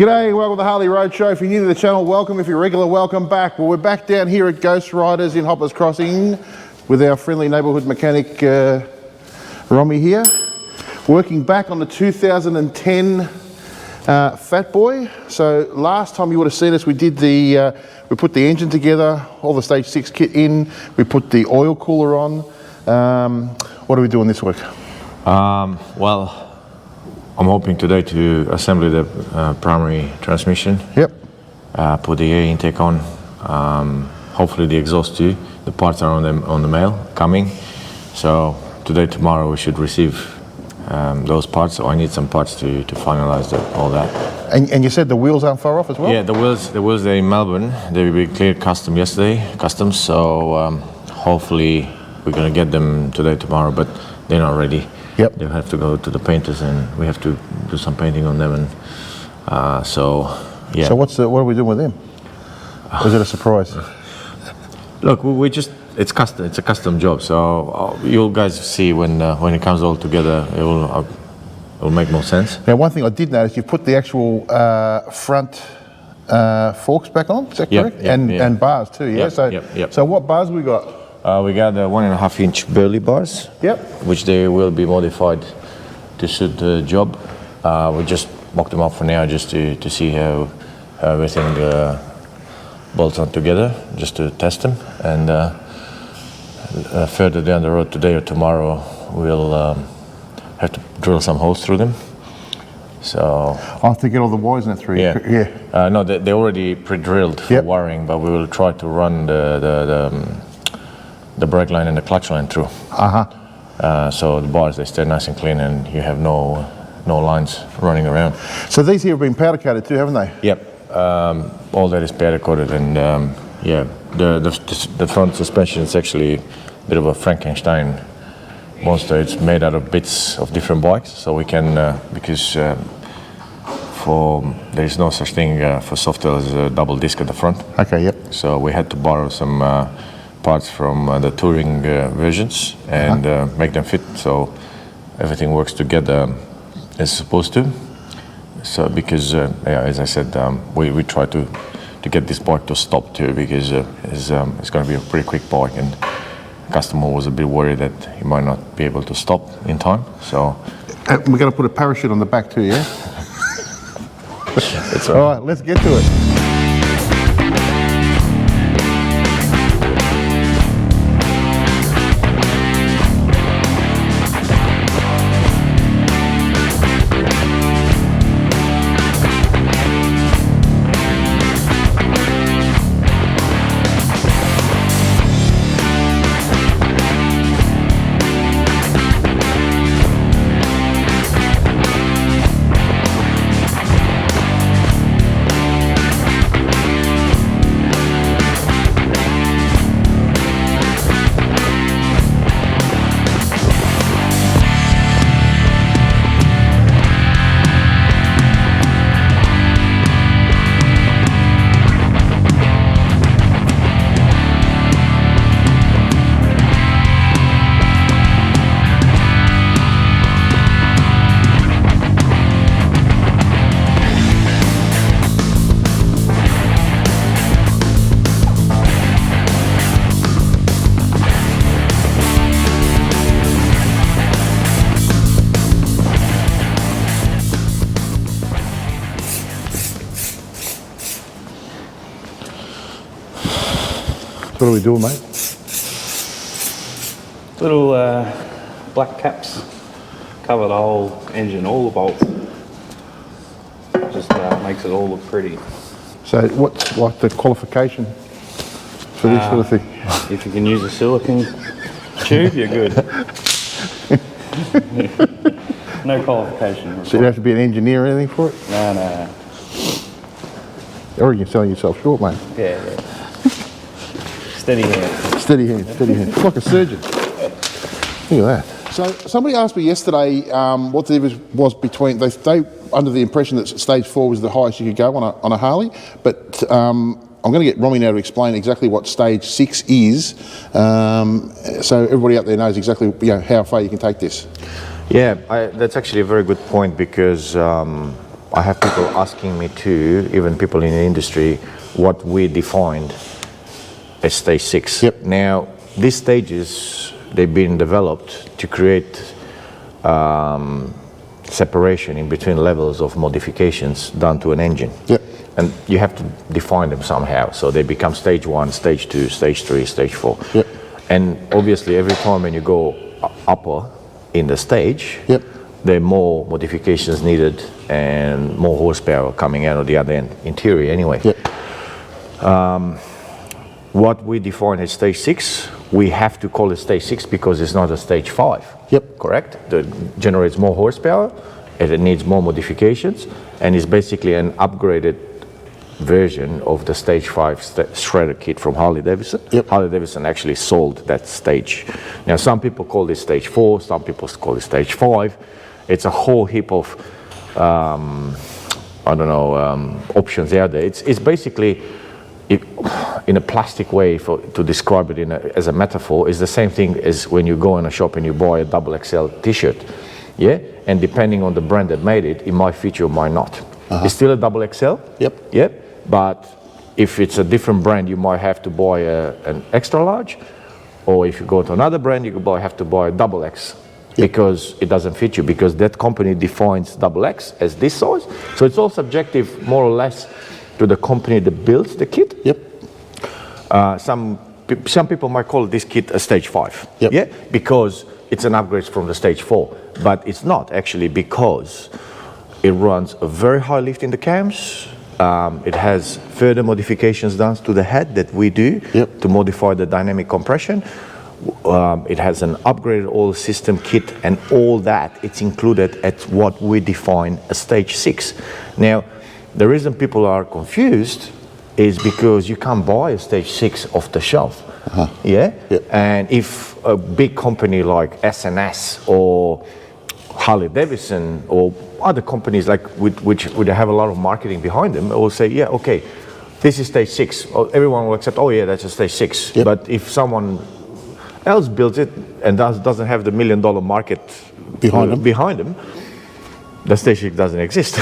G'day, welcome to the Harley Road Show. If you're new to the channel, welcome. If you're regular, welcome back. Well, we're back down here at Ghost Riders in Hoppers Crossing with our friendly neighbourhood mechanic, Romy here. Working back on the 2010 Fat Boy. So last time you would have seen us, we did the, we put the engine together, all the Stage 6 kit in, we put the oil cooler on. What are we doing this week? Well, I'm hoping today to assemble the primary transmission. Yep. Put the air intake on. Hopefully the exhaust too. The parts are on the mail coming. So today, tomorrow we should receive those parts. So I need some parts to finalize all that. And you said the wheels aren't far off as well? Yeah, the wheels they're in Melbourne. They were cleared custom yesterday, customs. So hopefully we're gonna get them today, tomorrow, but they're not ready. Yep. They have to go to the painters and we have to do some painting on them, and so yeah. So what are we doing with them? Or is it a surprise? Look, we just it's a custom job, so you'll guys see when it comes all together, it will make more sense. Now, one thing I did notice, you put the actual front forks back on. Is that correct? Yep, and bars too. Yeah. Yep. So what bars we got? We got the 1.5 inch burley bars. Yep. Which they will be modified to suit the job. We just mocked them up for now, just to see how everything bolts on together, just to test them. And further down the road, today or tomorrow, we'll have to drill some holes through them. So I have to get all the wires in it through. Yeah. No, they're already pre-drilled for wiring, but we will try to run the brake line and the clutch line through. So the bars, they stay nice and clean, and you have no lines running around. So these here have been powder coated too, haven't they? Yep. All that is powder coated, and yeah, the front suspension is actually a bit of a Frankenstein monster. It's made out of bits of different bikes, so we can because there is no such thing for Softail as a double disc at the front. Okay. Yep. So we had to borrow some parts from the touring versions and make them fit, so everything works together as it's supposed to. So because yeah, as I said, we try to get this bike to stop too, because it's going to be a pretty quick bike, and the customer was a bit worried that he might not be able to stop in time. So we're going to put a parachute on the back too, yeah. That's right. All right, let's get to it. What are we doing, mate? Little black caps cover the whole engine, all the bolts. Just makes it all look pretty. So what's like the qualification for this sort of thing? If you can use a silicone tube, you're good. No qualification. So you have to be an engineer or anything for it? No. Or you're selling yourself short, mate. Yeah. Steady hand. Steady hand. It's like a surgeon. Look at that. So somebody asked me yesterday what the difference was between, they under the impression that stage 4 was the highest you could go on a Harley, but I'm going to get Romy now to explain exactly what stage 6 is, so everybody out there knows exactly how far you can take this. Yeah, that's actually a very good point, because I have people asking me too, even people in the industry, what we defined as stage 6. Yep. Now, these stages, they've been developed to create separation in between levels of modifications done to an engine. Yep. And you have to define them somehow. So they become stage 1, stage 2, stage 3, stage 4. Yep. And obviously every time when you go upper in the stage, Yep. there are more modifications needed and more horsepower coming out of the other end, interior anyway. Yep. What we define as stage 6, we have to call it stage 6 because it's not a stage 5. Yep. Correct? That generates more horsepower, and it needs more modifications, and it's basically an upgraded version of the stage 5 shredder kit from Harley Davidson. Yep. Harley Davidson actually sold that stage. Now some people call this stage 4, some people call it stage 5. It's a whole heap of options out there. It's basically, in a plastic way to describe it as a metaphor, is the same thing as when you go in a shop and you buy a XXL t-shirt. Yeah? And depending on the brand that made it, it might fit you or might not. It's still a XXL. Yep. Yep. But if it's a different brand, you might have to buy an extra large, or if you go to another brand, you have to buy a XX. Because it doesn't fit you, because that company defines XX as this size. So it's all subjective, more or less, to the company that builds the kit. Yep. Some people might call this kit a stage 5. Yep. Yeah, because it's an upgrade from the stage 4, but it's not actually, because it runs a very high lift in the cams. It has further modifications done to the head that we do to modify the dynamic compression. It has an upgraded oil system kit, and all that, it's included at what we define as stage 6. Now, the reason people are confused is because you can't buy a stage 6 off the shelf. Yeah? And if a big company like SNS or Harley Davidson or other companies like which would have a lot of marketing behind them, will say, yeah, okay, this is stage 6. Everyone will accept, oh yeah, that's a stage 6. Yep. But if someone else builds it and doesn't have the $1 million market behind them, the stage 6 doesn't exist.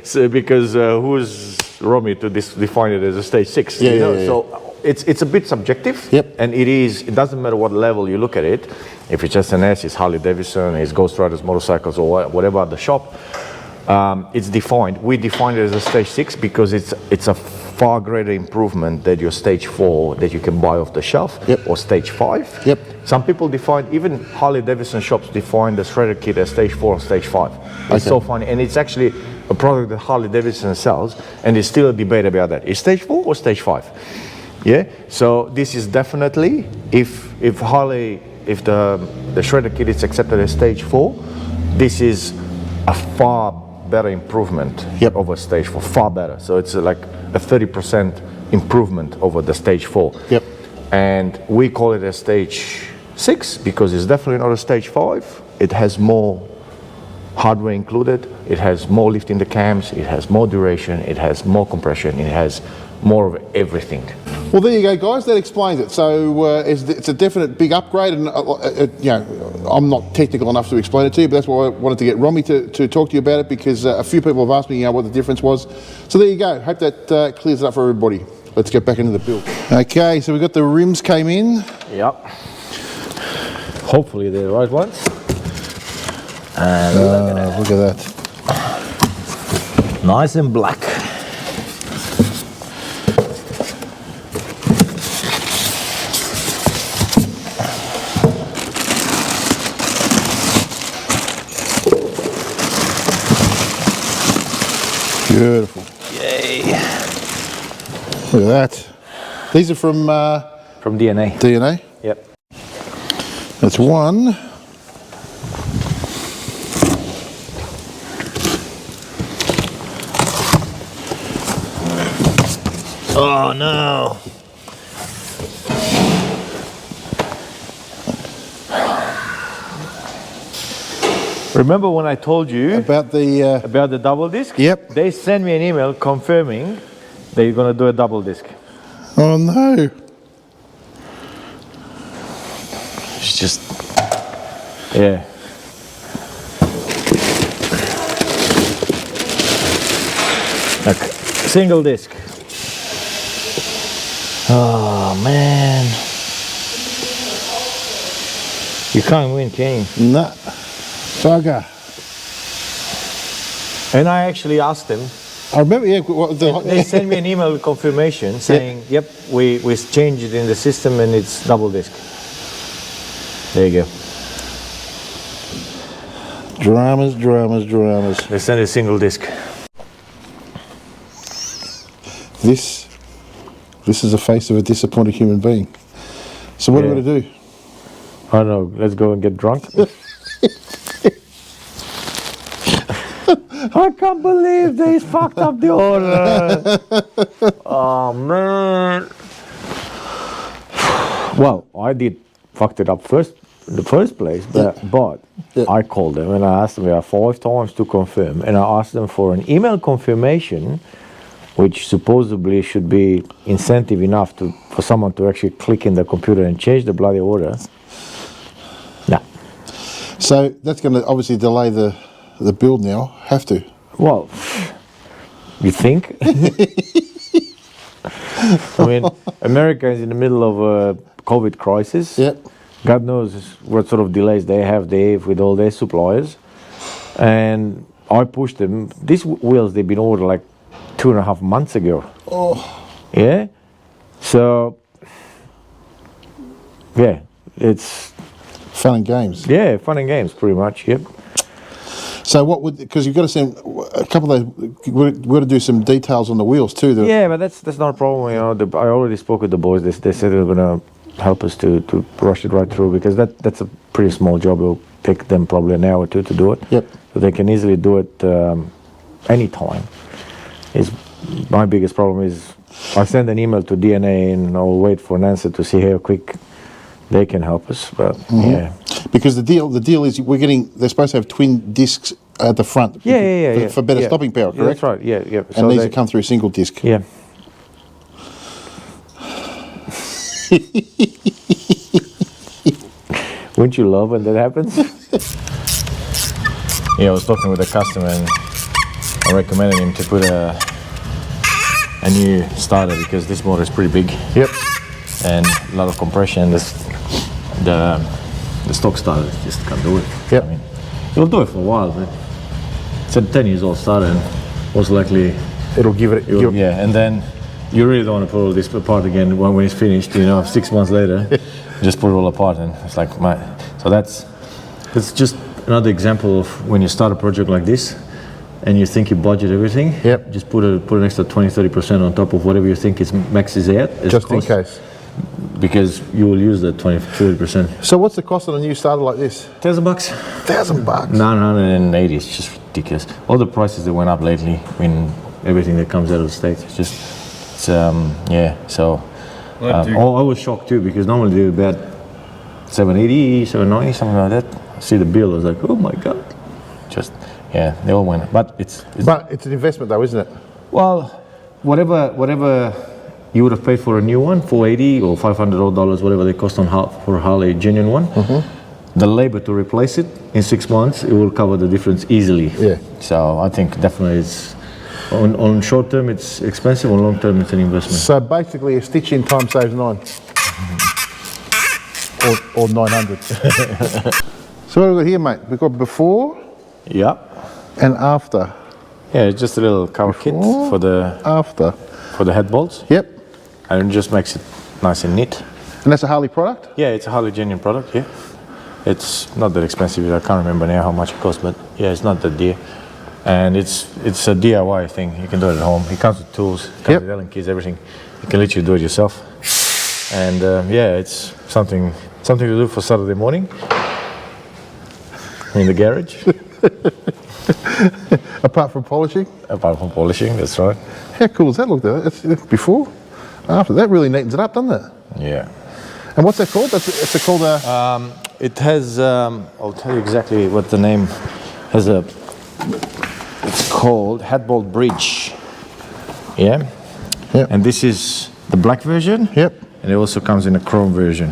So because who's Romy to define it as a stage 6? So it's a bit subjective, and it doesn't matter what level you look at it. If it's SNS, it's Harley Davidson, it's Ghost Riders motorcycles, or whatever at the shop, it's defined. We define it as a stage 6 because it's a far greater improvement than your stage 4 that you can buy off the shelf, or stage 5. Some people define, even Harley Davidson shops define the shredder kit as stage 4 or stage 5. It's so funny, and it's actually a product that Harley Davidson sells, and there's still a debate about that. Is stage 4 or stage 5? Yeah, so this is definitely, if the shredder kit is accepted as stage 4, this is a far better improvement over stage 4, far better. So it's like a 30% improvement over the stage 4. And we call it a stage 6 because it's definitely not a stage 5. It has more hardware included, it has more lift in the cams, it has more duration, it has more compression, it has more of everything. Well, there you go, guys. That explains it. So it's a definite big upgrade, and I'm not technical enough to explain it to you, but that's why I wanted to get Romy to talk to you about it, because a few people have asked me what the difference was. So there you go. Hope that clears it up for everybody. Let's get back into the build. Okay, so we've got the rims came in. Yep. Hopefully they're the right ones. And look at that. Nice and black. Beautiful. Yay. Look at that. These are from DNA. DNA? Yep. That's one. Oh no. Remember when I told you About the double disc? Yep. They sent me an email confirming that you're going to do a double disc. Oh no. It's just, yeah. Okay. Single disc. Oh man. You can't win, can you? Nah. Bugger. And I actually asked them. I remember, yeah, what They sent me an email with confirmation saying, yep, we changed it in the system and it's double disc. There you go. Dramas. They sent a single disc. This is the face of a disappointed human being. So what are we going to do? I don't know, let's go and get drunk. I can't believe they fucked up the order. Oh man. Well, I did fucked it up first in the first place, but I called them and I asked them 5 times to confirm, and I asked them for an email confirmation, which supposedly should be incentive enough for someone to actually click in the computer and change the bloody order. No. So that's going to obviously delay the build now. Have to. Well, you think? I mean, America is in the middle of a COVID crisis. Yep. God knows what sort of delays they have with all their suppliers. And I pushed them. These wheels, they've been ordered like 2.5 months ago. Oh. Yeah? So, yeah, it's... Fun and games. Yeah, fun and games, pretty much, yep. So what would, because you've got to send a couple of those, we've got to do some details on the wheels too. Yeah, but that's not a problem, you know. I already spoke with the boys. They said they're going to help us to rush it right through, because that's a pretty small job. It'll take them probably an hour or two to do it. Yep. So they can easily do it anytime. My biggest problem is I send an email to DNA and I'll wait for an answer to see how quick they can help us. But yeah. Because the deal is they're supposed to have twin discs at the front. Yeah. For better stopping power, correct? Yeah, that's right. Yeah. And So these have come through single disc. Yeah. Wouldn't you love when that happens? Yeah, I was talking with a customer and I recommended him to put a new starter, because this motor is pretty big. Yep. And a lot of compression. The stock starter just can't do it. Yep. I mean, it'll do it for a while, but it's a 10 years old starter, and most likely It'll give it. yeah. And then you really don't want to pull this apart again when it's finished. 6 months later, just put it all apart, and it's like so that's just another example of when you start a project like this, and you think you budget everything. Yep. Just put an extra 20-30% on top of whatever you think is maxes out. Just in case. Because you will use the 20-30%. So what's the cost on a new starter like this? $1,000. $1,000. 980. It's just ridiculous. All the prices that went up lately. I mean, everything that comes out of the States. Yeah. So I was shocked too, because normally they're about 780, 790, something like that. I see the bill. I was like, oh my god. They all went up. But it's an investment though, isn't it? Well, whatever you would have paid for a new one, $480 or $500, whatever they cost for a Harley genuine one. Mm-hmm. The labor to replace it in 6 months, it will cover the difference easily. Yeah. So I think definitely it's on short term it's expensive, on long term it's an investment. So basically, a stitch in time saves 9, or 900. So what have we got here, mate? We've got before. Yeah. And after. Yeah, it's just a little cover kit for the head bolts. Yep. And it just makes it nice and neat. And that's a Harley product? Yeah, it's a Harley genuine product, yeah. It's not that expensive. I can't remember now how much it costs, but yeah, it's not that dear. And it's a DIY thing. You can do it at home. It comes with tools, comes with Allen keys, everything. You can literally do it yourself. And it's something to do for Saturday morning in the garage. Apart from polishing? Apart from polishing, that's right. How cool does that look though? It's before, after. That really neatens it up, doesn't it? Yeah. And what's that called? It's called a... It has, I'll tell you exactly what the name has. It's called headbolt bridge. Yeah. Yep. And this is the black version. Yep. And it also comes in a chrome version,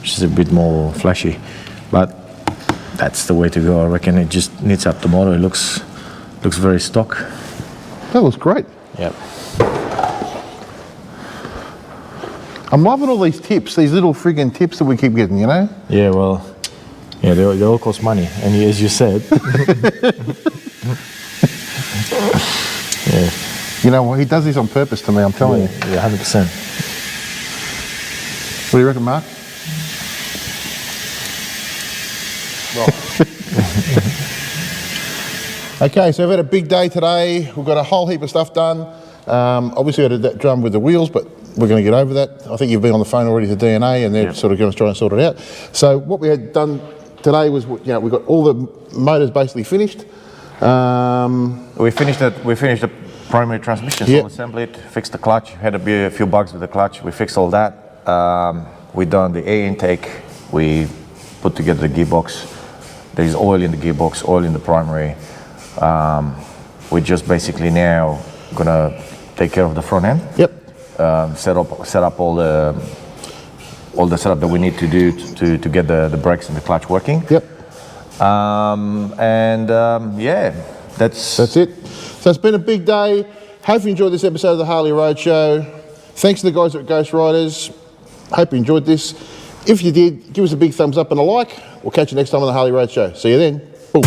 which is a bit more flashy. But that's the way to go. I reckon it just knits up the motor. It looks very stock. That looks great. Yep. I'm loving all these tips, these little friggin' tips that we keep getting, you know? Yeah, well, yeah, they all cost money, and as you said, yeah, You know what? He does this on purpose to me, I'm telling you. yeah, 100%. What do you reckon, Mark? Okay, so we've had a big day today. We've got a whole heap of stuff done. Obviously, I did that drum with the wheels, but we're going to get over that. I think you've been on the phone already to DNA, and they're sort of going to try and sort it out. So what we had done today was, you know, we got all the motors basically finished. We finished the primary transmission, Yep. all assembled it, fixed the clutch, had a few bugs with the clutch, we fixed all that. We done the air intake, we put together the gearbox. There's oil in the gearbox, oil in the primary. We're just basically now gonna take care of the front end. Yep. Set up all the setup that we need to do to get the brakes and the clutch working. Yep. Yeah, that's it. So it's been a big day. Hope you enjoyed this episode of the Harley Roadshow. Thanks to the guys at Ghost Riders. Hope you enjoyed this. If you did, give us a big thumbs up and a like. We'll catch you next time on the Harley Roadshow. See you then. Boom.